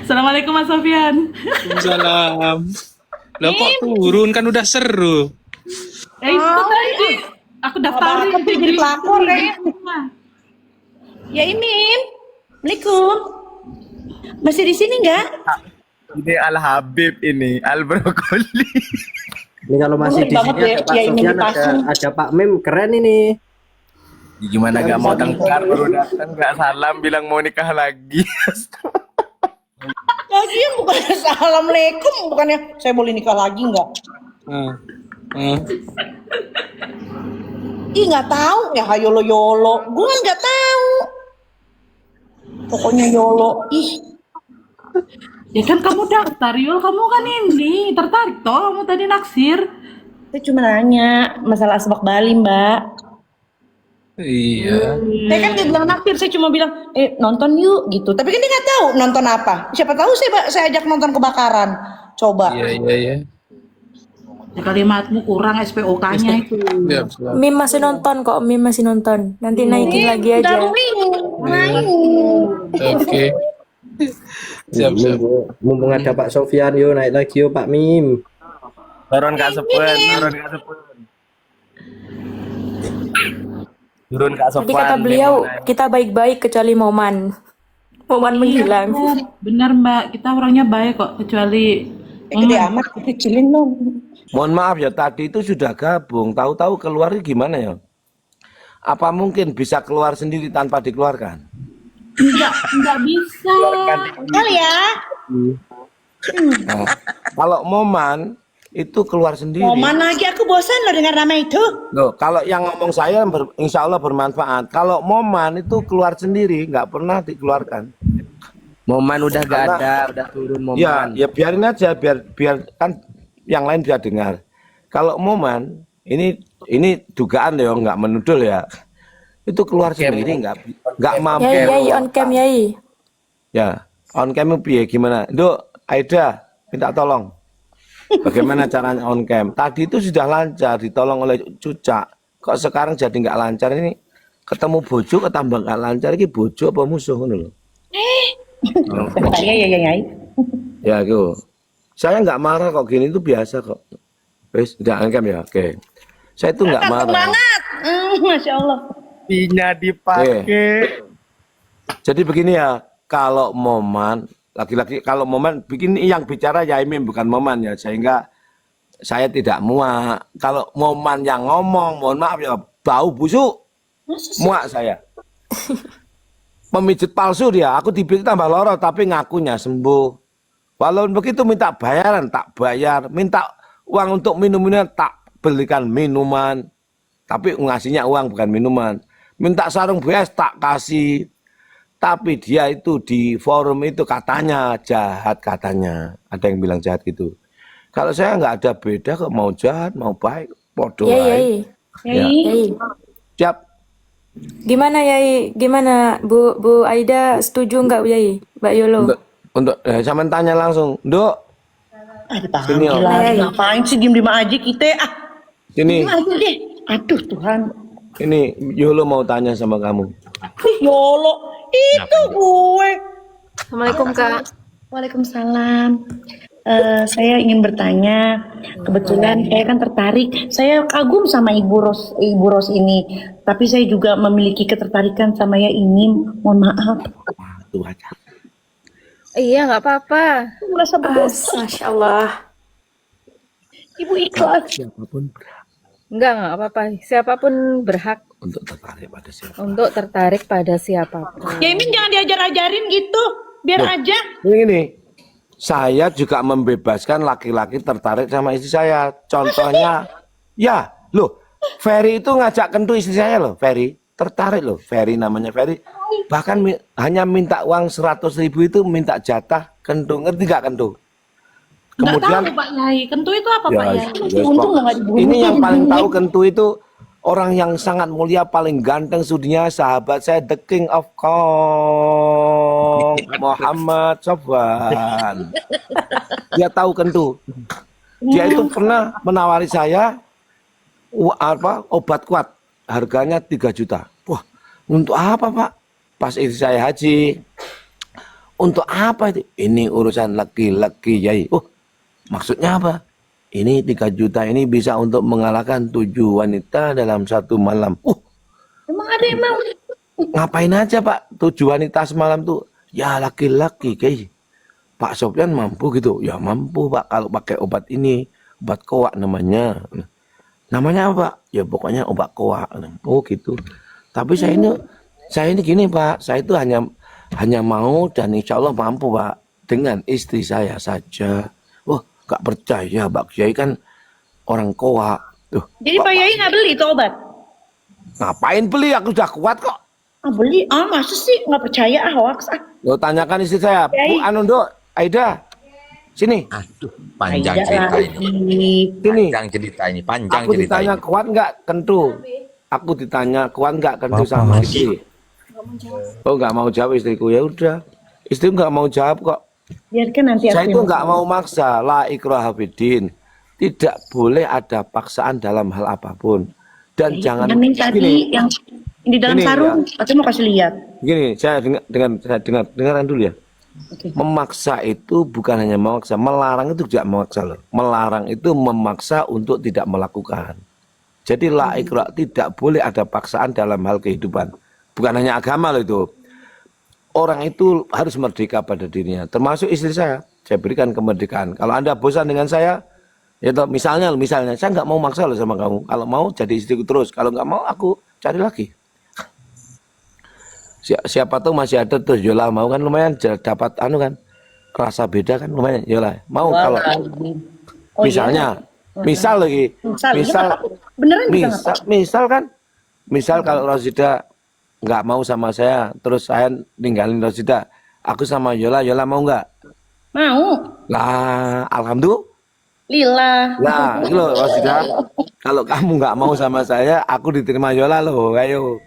Assalamualaikum Mas Sofian. Salam. Loh kok turun kan udah seru. Itu tadi aku daftarin Bakal tuh jadi pelakor kayaknya. Ya Imin, Assalamualaikum. Masih di sini nggak? Ini Al Habib ini, Al Brokoli. Ini kalau masih di Banget sini ya, ada Pak ya ini Sofyan, dipasang. ada Pak Mim, keren ini. Gimana gak mau tengkar baru datang gak salam bilang mau nikah lagi. Lagian bukannya Assalamualaikum, bukannya saya boleh nikah lagi nggak? Ih nggak tahu ya yolo yolo, gue kan nggak tahu. Pokoknya yolo, ih Ya kan kamu daftar, Yul. Kamu kan ini tertarik toh, kamu tadi naksir. saya cuma nanya masalah asbak Bali Mbak. Iya. Saya kan nggak bilang naksir, saya cuma bilang nonton yuk gitu. Tapi kan dia nggak tahu nonton apa. Siapa tahu saya ajak nonton kebakaran. Coba. Iya. Ya, kalimatmu kurang SPOK-nya itu. Siap, siap. Mim masih nonton kok, Mim masih nonton. Nanti naikin lagi aja. Oke. Siap. Mumpung ada Pak Sofyan, yuk naik lagi yuk Pak Mim. Turun Kak Sepuen, turun Kak Sepuen. Turun Kak Tadi Sepuen. kata beliau, kita baik-baik kecuali Moman. Moman menghilang. Benar Mbak, kita orangnya baik kok, kecuali Gede amat, kecilin dong. Mohon maaf ya, tadi itu sudah gabung, tahu-tahu keluarnya gimana ya? Apa mungkin bisa keluar sendiri tanpa dikeluarkan? enggak bisa. Kali ya. Nah, kalau Moman itu keluar sendiri. Mau mana lagi aku bosan loh dengar nama itu. Loh, kalau yang ngomong saya insya Allah bermanfaat. Kalau Moman itu keluar sendiri, nggak pernah dikeluarkan. Moman udah gak ada, udah turun Moman. Ya biarin aja, biar kan yang lain bisa dengar. Kalau Moman ini dugaan ya, nggak menudul ya. Itu keluar sendiri, nggak mampu. Yai, on cam, Yai. Ya, on cam piye gimana? Duk, Aida minta tolong. Bagaimana caranya on cam? Tadi itu sudah lancar, ditolong oleh Cucak. Kok sekarang jadi nggak lancar ini? Ketemu bojo ketambah nggak lancar, ini bojo apa musuh ngono lho. Ya. Ya, gitu. Saya nggak marah kok, gini itu biasa kok. Wes, udah on cam ya, oke. Saya itu nggak marah. Semangat. Masya Allah. Pinya dipakai. Jadi begini ya, kalau Moman laki-laki, kalau Moman bikin yang bicara Yaimin bukan Moman ya, sehingga saya tidak muak. Kalau Moman yang ngomong, mohon maaf ya, bau busuk, muak saya. Pemijit palsu dia, aku dipijit tambah loro tapi ngakunya sembuh. Walaupun begitu minta bayaran, tak bayar. Minta uang untuk minum-minuman, tak belikan minuman. Tapi ngasihnya uang bukan minuman. Minta sarung beas, tak kasih. Tapi dia itu di forum itu katanya jahat katanya. Ada yang bilang jahat gitu. Kalau saya nggak ada beda kok, mau jahat, mau baik. Podo Yai. Ya. Yai. Siap. Gimana Yai? Gimana Bu Aida setuju nggak Yai? Mbak Yolo? Untuk sama tanya langsung. Dok, sini om. Ngapain sih diem aja kita? Sini. Diem aja deh. Aduh Tuhan. Ini Yolo mau tanya sama kamu. Yolo, itu gue. Assalamualaikum Kak. Waalaikumsalam. Saya ingin bertanya, kebetulan saya kan tertarik, saya kagum sama Ibu Ros ini, tapi saya juga memiliki ketertarikan sama ya ini, mohon maaf. Tuh aja. Iya nggak apa-apa. Merasa berdosa. Masya Allah. Ibu ikhlas. Siapapun berhak Enggak apa-apa. Siapapun berhak untuk tertarik pada siapa. untuk tertarik pada siapapun. Ya Imin jangan diajar-ajarin gitu, biar Loh, aja. Ini, saya juga membebaskan laki-laki tertarik sama istri saya. Contohnya, ya, loh, Ferry itu ngajak kentu istri saya loh, Ferry. Tertarik loh, Ferry namanya Ferry. Bahkan hanya minta uang 100.000 itu minta jatah kentu. Ngerti gak kentu? Kemudian tahu Pak Yai, kentu itu apa Pak Yai? Ini yang paling tahu kentu itu orang yang sangat mulia, paling ganteng sudinya sahabat saya, the king of Kong, Muhammad Sofwan. Dia tahu kentu. Dia itu pernah menawari saya obat kuat, harganya 3 juta. Wah, untuk apa Pak? Pas istri saya haji, Untuk apa itu? Ini urusan laki-laki, Yai. Oh, maksudnya apa? Ini 3 juta ini bisa untuk mengalahkan 7 wanita dalam 1 malam. Emang ada yang mau? Ngapain aja Pak 7 wanita semalam tuh? Ya laki-laki, Kiai. Pak Sofyan mampu gitu? Ya mampu Pak kalau pakai obat ini. Obat koak namanya. Namanya apa? Ya pokoknya obat koak. Oh gitu. Tapi saya ini gini Pak. Saya itu hanya mau dan insya Allah mampu Pak. Dengan istri saya saja. Wah gak percaya Pak Kiai kan orang koak. Tuh, Jadi Pak Yai nggak beli itu obat? ngapain beli? Aku sudah kuat kok. Beli? Masa sih nggak percaya hoax Lo tanyakan istri saya. Bu Kiai. Anundo, Aida. Sini. Aduh, panjang Aida cerita lagi. ini. Sini. Panjang cerita ini, panjang Aku cerita ditanya ini. kuat nggak kentu. Aku ditanya kuat nggak kentu Apa, sama Mas? istri. Oh nggak mau jawab istriku, ya udah. Istri nggak mau jawab kok. Biarkan nanti Saya aku itu yang- nggak mau maksa. La ikraha fiddin. Tidak boleh ada paksaan dalam hal apapun. Dan jangan Yang tadi gini, yang di dalam Gini, sarung, aku mau kasih lihat. gini, saya dengarkan dulu ya. Oke. Memaksa itu bukan hanya memaksa, melarang itu tidak memaksa loh. Melarang itu memaksa untuk tidak melakukan. Jadi la ikra, tidak boleh ada paksaan dalam hal kehidupan. Bukan hanya agama loh itu. Orang itu harus merdeka pada dirinya, termasuk istri saya. Saya berikan kemerdekaan. Kalau Anda bosan dengan saya, ya toh, misalnya saya nggak mau maksa loh sama kamu. Kalau mau jadi istriku terus. Kalau nggak mau aku cari lagi. Siapa tahu masih ada tuh Yola mau kan lumayan dapat kan rasa beda kan lumayan Yola mau kalau Oh, misalnya misal lagi misal beneran juga nggak apa? misal kan misal kalau Rosida nggak mau sama saya terus saya ninggalin Rosida aku sama Yola mau nggak Mau. lah alhamdulillah Lila. lah itu loh Rosida kalau kamu nggak mau sama saya aku diterima Yola loh ayo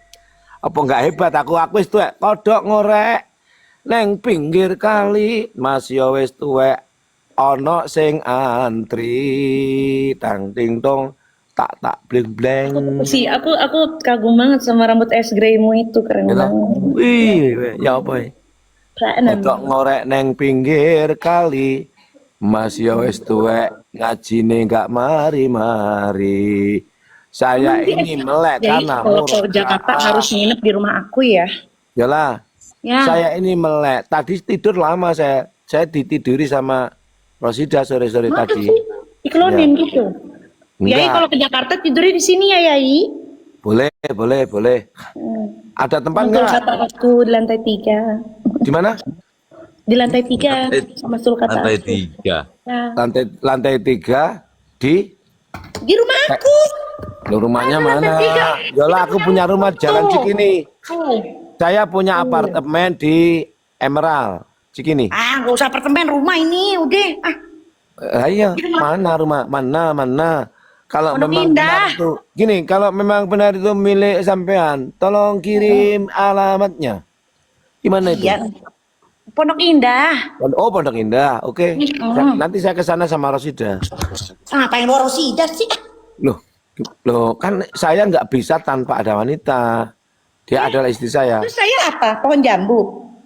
apa nggak hebat aku wis tuwek kodok ngorek neng pinggir kali Mas yo wis tuwek ana sing antri tang ting tong tak bleng bleng Si aku kagum banget sama rambut es greymu itu, keren banget. wih ya apa ya Platinum. kodok ngorek neng pinggir kali Mas yo wis tuwek ngajine nggak mari saya ini melek Jadi karena kalau ke murka. Jakarta harus nginep di rumah aku ya. Yola, Ya. saya ini melek. Tadi tidur lama saya ditiduri sama Rosida sore-sore Masa tadi. sih? Diklonin gitu. Yai Enggak. kalau ke Jakarta tidurnya di sini ya Yai. Boleh. Ada tempat Sul enggak? kata aku di lantai 3. Di mana? Di lantai 3 sama sul kata Lantai aku. 3. Ya. Lantai 3 di Di rumah aku. Loh, rumahnya Ada lantai mana? 3. Yola, aku punya rumah Jalan Cikini. Oh. Saya punya apartemen di Emerald Cikini. Nggak usah apartemen, rumah ini udah. Iya, mana rumah? Mana? Kalau Pondok memang Indah. benar itu, gini, kalau memang benar itu milik sampean, tolong kirim alamatnya. Gimana itu? Iya. Pondok Indah. Oh, Pondok Indah. Oke. Nanti saya ke sana sama Rosida. Ngapain lo Rosida sih? Loh, kan saya nggak bisa tanpa ada wanita. Dia adalah istri saya. Terus saya apa? Pohon jambu.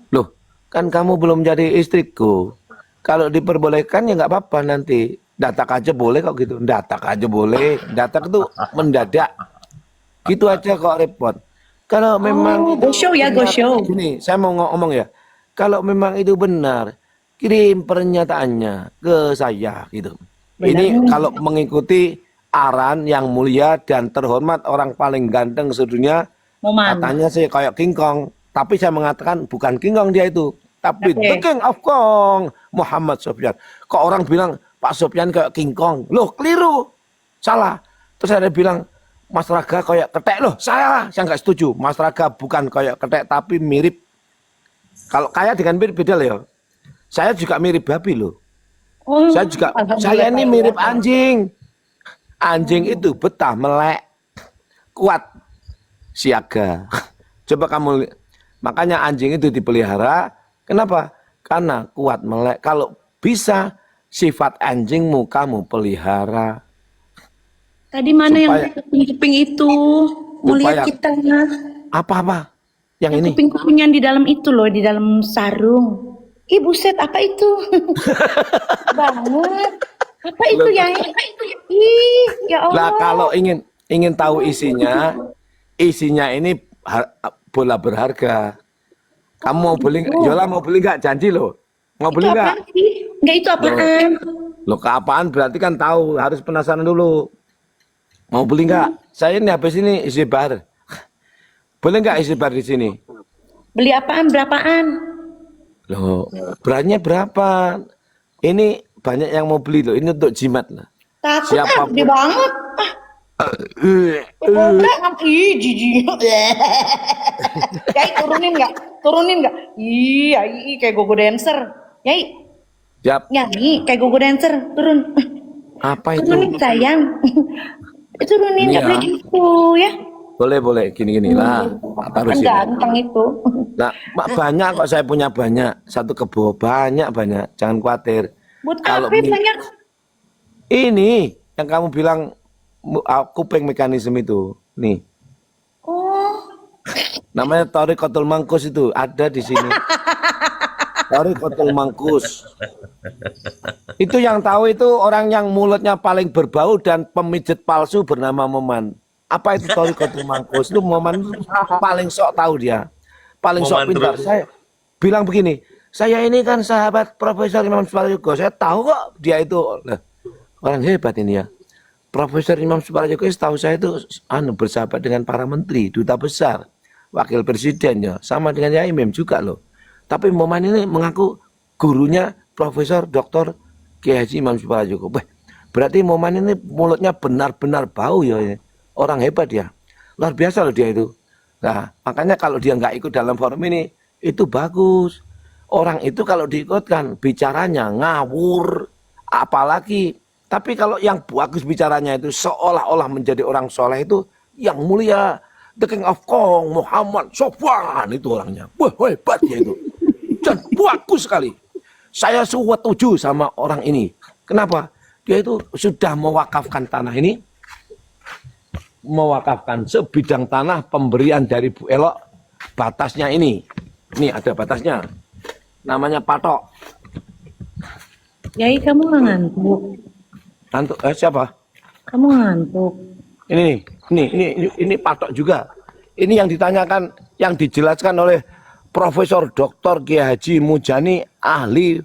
Loh, kan kamu belum jadi istriku. Kalau diperbolehkan ya nggak apa-apa nanti. Datak aja boleh kok gitu. Datak aja boleh. Datak itu mendadak. Gitu aja kok repot. Kalau memang go show ya, go benar, show. Gini, saya mau ngomong ya. Kalau memang itu benar, kirim pernyataannya ke saya gitu. Ini kalau mengikuti arahan yang mulia dan terhormat orang paling ganteng sedunia. Moman. Katanya sih kayak King Kong, tapi saya mengatakan bukan King Kong dia itu, tapi Oke. The King of Kong, Muhammad Sofyan. Kok orang bilang Pak Sofyan kayak King Kong? Loh, keliru. Salah. Terus ada bilang Mas Raga kayak ketek. Loh, saya nggak setuju. Mas Raga bukan kayak ketek tapi mirip. Kalau kaya dengan mirip beda loh ya. Saya juga mirip babi loh. Oh, Saya ini mirip anjing. Anjing itu betah melek, kuat, siaga. Coba kamu makanya anjing itu dipelihara. Kenapa? Karena kuat melek. Kalau bisa sifat anjingmu kamu pelihara. Tadi mana yang Supaya- kuping-kuping itu? Mau lihat Supaya- kita. Apa-apa? Yang Yang ini. kuping-kuping yang di dalam itu loh, di dalam sarung. Ih buset, apa itu? Banget. Apa itu ya? Ih, ya Lah Allah. kalau ingin tahu isinya ini bola berharga. Kamu mau beli nggak? Yola mau beli nggak? Janji loh. Mau Itu beli nggak? apaan sih? Enggak, itu apaan? Loh keapaan berarti kan tahu, harus penasaran dulu. Mau beli nggak? Saya ini habis ini isi bar. Boleh nggak isi bar di sini? Beli apaan? Berapaan? Loh, beratnya berapa? Ini banyak yang mau beli loh. Ini untuk jimat lah. Takut Siapapun. gede banget. Ih, jijik. Yai, turunin nggak? Turunin nggak? Ih, Yai, kayak gogo dancer. Yai, Siap. nyanyi kayak gogo dancer. Turun. Apa itu? Turunin sayang. Turunin Ini nggak ya. boleh gitu ya. Boleh. Gini lah. Taruh Kan sini. ganteng itu. Nah, banyak kok saya punya banyak. Satu kebo banyak. Jangan khawatir. Buat Kalau apa banyak? ini yang kamu bilang kuping mekanisme itu. Nih. Oh, Namanya Thorikotul Mangkus itu ada di sini. Thorikotul Mangkus. Itu yang tahu itu orang yang mulutnya paling berbau dan pemijet palsu bernama Moman. Apa itu Thorikotul Mangkus? Itu Moman paling sok tahu dia. Paling sok Moman pintar. terus. Saya bilang begini, saya ini kan sahabat Profesor Imam Suprayogo. Saya tahu kok dia itu orang hebat ini ya. Profesor Imam Suprayogo setahu saya itu bersahabat dengan para menteri, duta besar, wakil presiden ya, sama dengan Yai Mem juga loh. Tapi Moman ini mengaku gurunya Profesor Dr. Kiai Haji Imam Suprayogo. Berarti Moman ini mulutnya benar-benar bau ya. Orang hebat ya. Luar biasa loh dia itu. Nah, makanya kalau dia nggak ikut dalam forum ini, itu bagus. Orang itu kalau diikutkan, bicaranya ngawur, apalagi. Tapi kalau yang bagus bicaranya itu seolah-olah menjadi orang soleh itu, yang mulia, the King of Kong, Muhammad Sofwan, itu orangnya. Wah, hebat dia itu. Dan bagus sekali. Saya setuju sama orang ini. Kenapa? Dia itu sudah mewakafkan tanah ini, mewakafkan sebidang tanah pemberian dari Bu Elok, batasnya ini ada batasnya, namanya patok. Yai, kamu nggak ngantuk? Ngantuk siapa? Kamu ngantuk? Ini patok juga. Ini yang ditanyakan, yang dijelaskan oleh Profesor Dr. Kiai Haji Mujani, ahli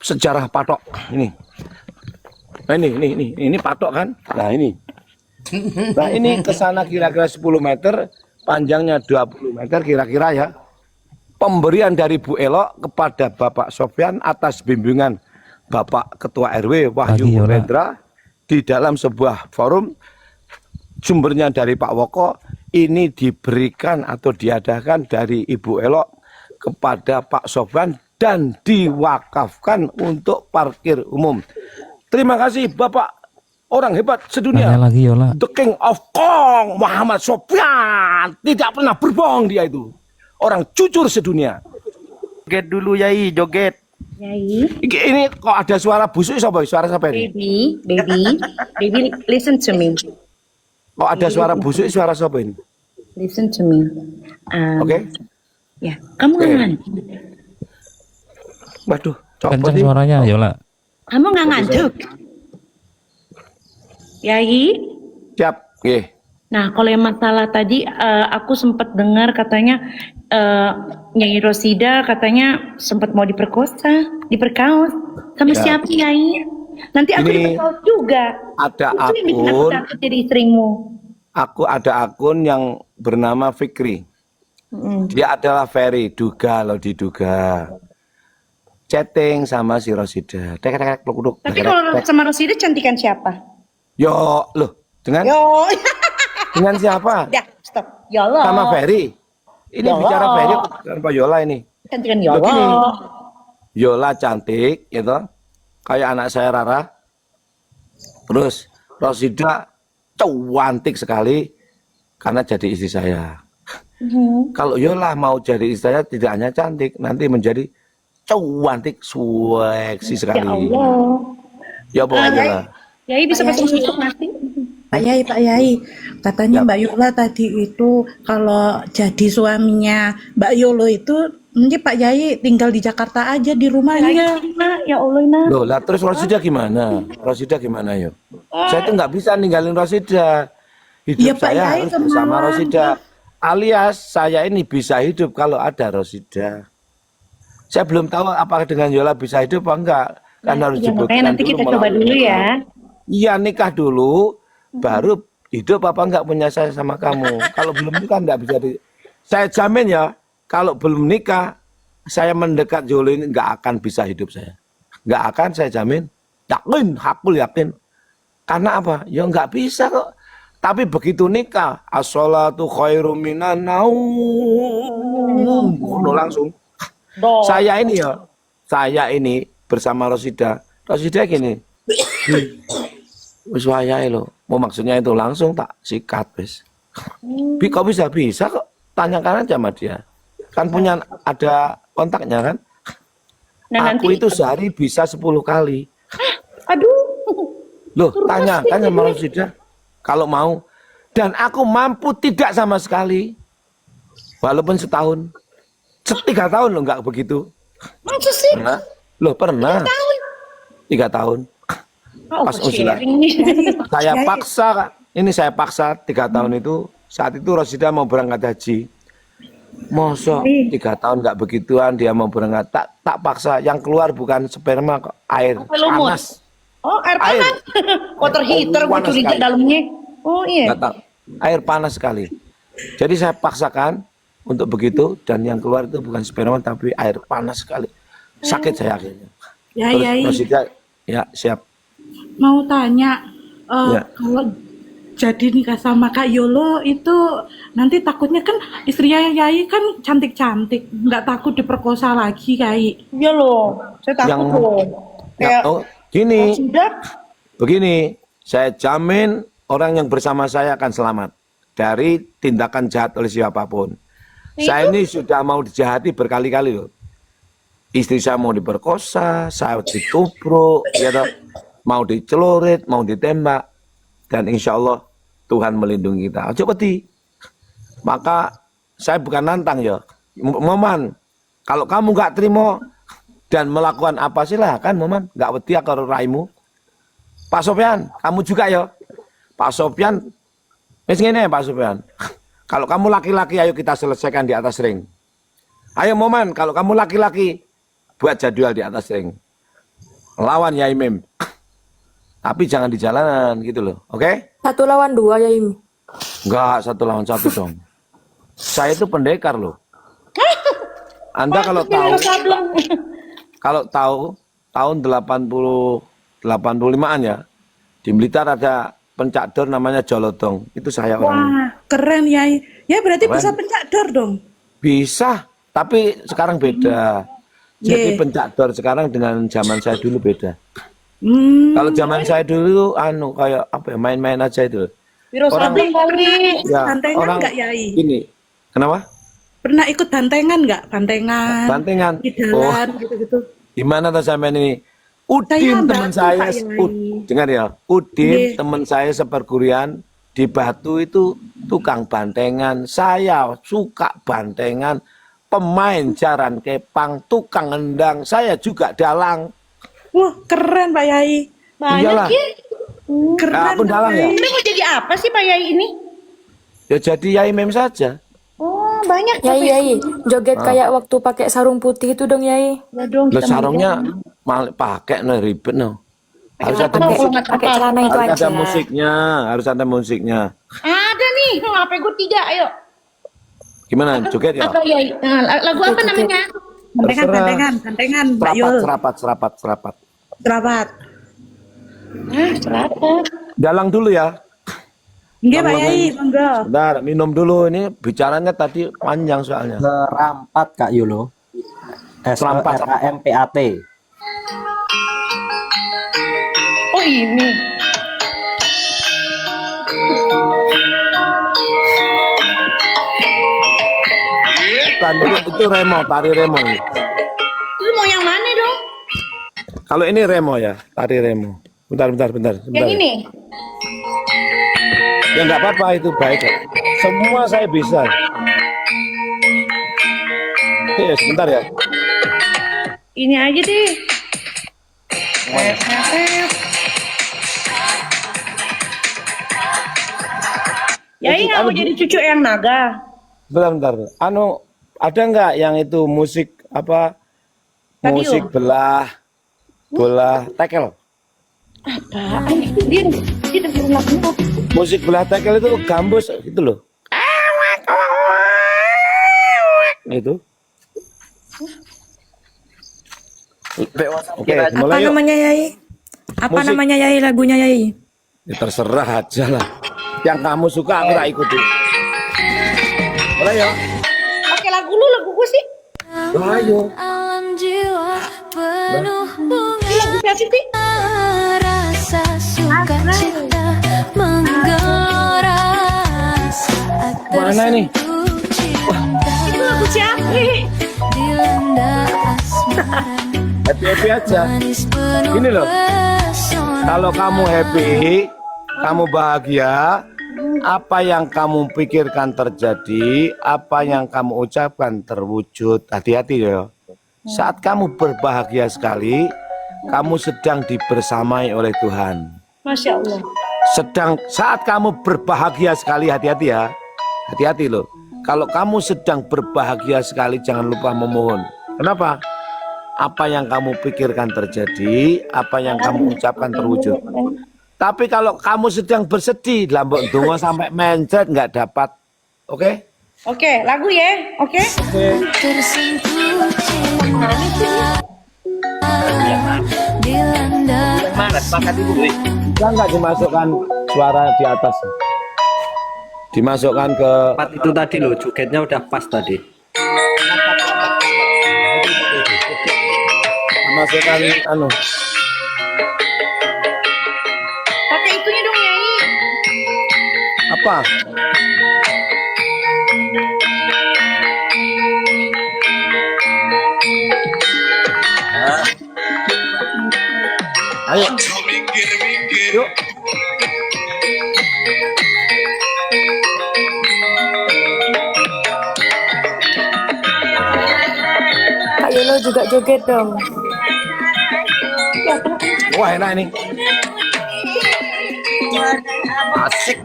sejarah patok. Nah, ini patok kan? Nah ini ke sana kira-kira 10 meter, panjangnya 20 meter kira-kira ya. Pemberian dari Bu Elok kepada Bapak Sofyan atas bimbingan Bapak Ketua RW Wahyu Purendra di dalam sebuah forum. Sumbernya dari Pak Woko, ini diberikan atau diadakan dari Ibu Elok kepada Pak Sofyan dan diwakafkan untuk parkir umum. Terima kasih Bapak, orang hebat sedunia. Tanya lagi Yola. The King of Kong, Muhammad Sofyan. Tidak pernah berbohong dia itu. Orang jujur sedunia. Joget dulu Yai, joget. Yai, Ini kok ada suara busuk siapa? Suara siapa ini? baby, listen to me. Kok ada suara busuk, suara siapa ini? Listen to me. Oke. Ya, kamu nggak Oke. ngantuk? Waduh, copot Kencang nih. suaranya Yola. Kamu nggak ngantuk? Yai? Siap. Oke. Nah, kalau yang masalah tadi, aku sempat dengar katanya Nyai Rosida katanya sempat mau diperkosa, diperkaos. Sama Ya. siapa, Nyai? Nanti aku Ini diperkaos juga. ada Itu yang bikin aku akun. takut jadi istrimu. Aku ada akun yang bernama Fikri. Dia adalah very duga loh, diduga. Chatting sama si Rosida. Tek pluk. Tapi kalau sama Rosida cantikan siapa? Yo, loh, dengan Yo, dengan siapa? ya stop. Yolo. Sama Ferry. Ini Yola. bicara Ferry tanpa Yola ini. Cantikan Loh, Yolo. gini. Yola cantik, gitu. Kayak anak saya Rara. Terus Rosida cantik sekali karena jadi istri saya. Kalau Yola mau jadi istri saya tidak hanya cantik, nanti menjadi cantik, seksi Ya sekali. Allah. Ya pokoknya lah. Yai bisa pasang susu nanti. Pak Yai, katanya Mbak Yola tadi itu kalau jadi suaminya Mbak Yolo itu Ini Pak Yai tinggal di Jakarta aja di rumahnya. Ya Allah, Ina. Loh, lah terus Rosida gimana? Rosida gimana yuk? Saya tuh nggak bisa ninggalin Rosida. Hidup Iya, Pak saya Yai, harus bersama kemana? Rosida. Alias saya ini bisa hidup kalau ada Rosida. Saya belum tahu apakah dengan Yola bisa hidup apa enggak. Kan harus Ya, makanya dibuktikan nanti dulu kita coba melalui dulu ya. Iya, nikah dulu, baru hidup apa enggak punya saya sama kamu. Kalau belum nikah enggak bisa saya jamin ya, kalau belum nikah, saya mendekat Yola ini enggak akan bisa hidup saya. Enggak akan, saya jamin. Yakin, hakul yakin. Karena apa? Ya enggak bisa kok. Tapi begitu nikah, as-sholatu khairum minan naum. Ngono langsung. Saya ini bersama Rosida gini. Wis wayahe lho. Mau maksudnya itu langsung tak sikat wis. Kok bisa kok. Tanyakan aja sama dia. Kan punya ada kontaknya kan? Nah, Aku nanti itu sehari bisa 10 kali. aduh. Loh, tanya sama Rosida kalau mau. Dan aku mampu tidak sama sekali. Walaupun setahun. 3 tahun loh, enggak begitu. Masa sih? Pernah? Loh, pernah. 3 tahun. Oh, Pas usia. sharing nih. Saya paksa 3 tahun itu. Saat itu Rosida mau berangkat haji. Mosok 3 tahun nggak begituan dia mau berangkat. Tak paksa. Yang keluar bukan sperma kok, air Lumut. panas. Oh, air panas. Water heater gue Panas curiga sekali. dalamnya. Oh iya. Nggak tahu. Air panas sekali. Jadi saya paksakan untuk begitu dan yang keluar itu bukan sperma tapi air panas sekali. Sakit saya akhirnya. Ya, Terus Yai. Rosida ya siap. Mau tanya, Ya. kalau jadi nikah sama Kak Yolo itu nanti takutnya kan istrinya Yai kan cantik-cantik, nggak takut diperkosa lagi Yai. Iya loh. Saya takut Yang- loh. Kayak Gini. sudah. Begini, saya jamin orang yang bersama saya akan selamat dari tindakan jahat oleh siapapun. Saya ini sudah mau dijahati berkali-kali loh. Istri saya mau diperkosa, saya ditubruk, ya toh, mau dicelurit, mau ditembak. Dan insya Allah Tuhan melindungi kita. Ojo wedi. Maka saya bukan nantang ya. Moman, kalau kamu nggak terima dan melakukan apa silahkan Moman. Nggak wedi kalau raimu. Pak Sofyan, kamu juga ya. Pak Sofyan, wis ngene Pak Sofyan. Kalau kamu laki-laki, ayo kita selesaikan di atas ring. Ayo Moman, kalau kamu laki-laki, buat jadwal di atas ring. Lawan Yai Mim. Tapi jangan di jalanan gitu loh, oke? 1 lawan 2 Yai. Enggak, 1 lawan 1 dong. Saya itu pendekar loh. Anda kalau tahu tahun 85-an ya, di Blitar ada pencak dor namanya Jolodong. Itu saya orangnya. Wah, keren Yai. Ya berarti Keren. bisa pencak dor dong. Bisa, tapi sekarang beda. Jadi Yeah. pencak dor sekarang dengan zaman saya dulu beda. Hmm, Kalau zaman saya dulu kayak apa ya, main-main aja itu. Wiro Orang- Sableng kali. Ya, bantengan orang nggak Yai? ini. Kenapa? Pernah ikut bantengan nggak? Bantengan. Bantengan. Di jalan gitu-gitu. Gimana tuh sampean ini? Saya Udin teman bantu, saya, Pak Yai. dengar ya. Udin Iya. teman saya seperguruan di Batu itu tukang bantengan. Saya suka bantengan, pemain jaran kepang, tukang endang. Saya juga dalang. Wah, keren Pak Yai. Banyak Iyalah. ya. Keren. Nah, aku Pak dalang ya. Yai. Ini mau jadi apa sih Pak Yai ini? Ya jadi Yai Mem saja. Oh, banyak Yai, joget kayak waktu pakai sarung putih itu dong Yai. Ya dong, Lah kita sarungnya malah pakai ribet no. Harus ada Kalau musik, nggak Pakai apa-apa. celana itu harus aja. ada musiknya, harus ada musiknya. Ada nih, HP gue 3, ayo. Gimana joget ya? Apa Yai? Nah, lagu apa namanya? Bantengan, Terserah. bantengan, Mbak Serapat, Yul. serapat. Serapat. Serapat. Dalang dulu ya. Iya Pak Yai, monggo. Bentar, minum dulu. Ini bicaranya tadi panjang soalnya. Serampat Kak Yulo. Serampat. SERAMPAT. Oh ini. Bukan, itu remo, tari remo. Lu mau yang mana dong? Kalau ini remo ya, tari remo. Bentar. Yang ini? Ya nggak apa-apa, itu baik kok. Semua saya bisa. Sebentar ya. Ini aja deh. Yai nggak mau jadi cucu yang naga. Bentar. Anu, ada nggak yang itu musik apa? Radio. Musik bola tekel. Apaan? Dia dengerin lagunya apa? Musik bola tekel itu gambus itu loh. Itu. Oke, Apa mulai yuk. namanya Yai? Apa Musik. namanya Yai, lagunya Yai? Ya, terserah aja lah. Yang kamu suka aku tak ikuti. Mulai ya. Oke, lagu lu, lagu gue sih. Ayo. Alam jiwa penuh bunga, Ini lagu siapa sih? rasa sukacita menggelora saat Mana ini? tersentuh cinta, Itu lagu siapa? dilanda asmara, Happy aja. manis penuh Ini loh. pesona. Kalau kamu happy, kamu bahagia, apa yang kamu pikirkan terjadi, apa yang kamu ucapkan terwujud. Hati-hati ya. Saat kamu berbahagia sekali, kamu sedang dibersamai oleh Tuhan. Masya Allah. Saat kamu berbahagia sekali, hati-hati ya. Hati-hati loh. Kalau kamu sedang berbahagia sekali, jangan lupa memohon. Kenapa? Apa yang kamu pikirkan terjadi, apa yang kamu ucapkan terwujud. Tapi kalau kamu sedang bersedih, lambok dongo sampai mencret nggak dapat. Oke? Oke, lagu ya. Oke. Tersentuh cinta, dilanda Bisa nggak dimasukkan suara di atas? Dimasukkan ke Tempat itu tadi loh, jogetnya udah pas tadi. dimasukkan anu. Pakai itunya dong, Yai. Apa? Ayo. Yuk. Kak Yolo juga joget dong. Wah, enak ini. Asik.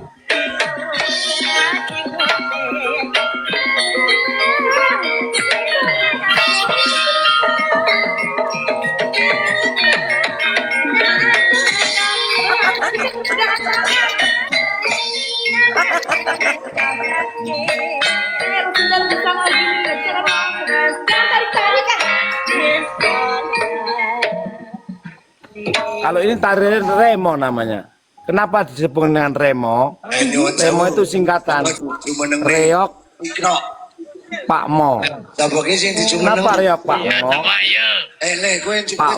Kalau ini tari remo namanya. Kenapa disebut dengan remo? Remo itu singkatan reok Pak Mo. Kenapa reok Pak Mo? Pak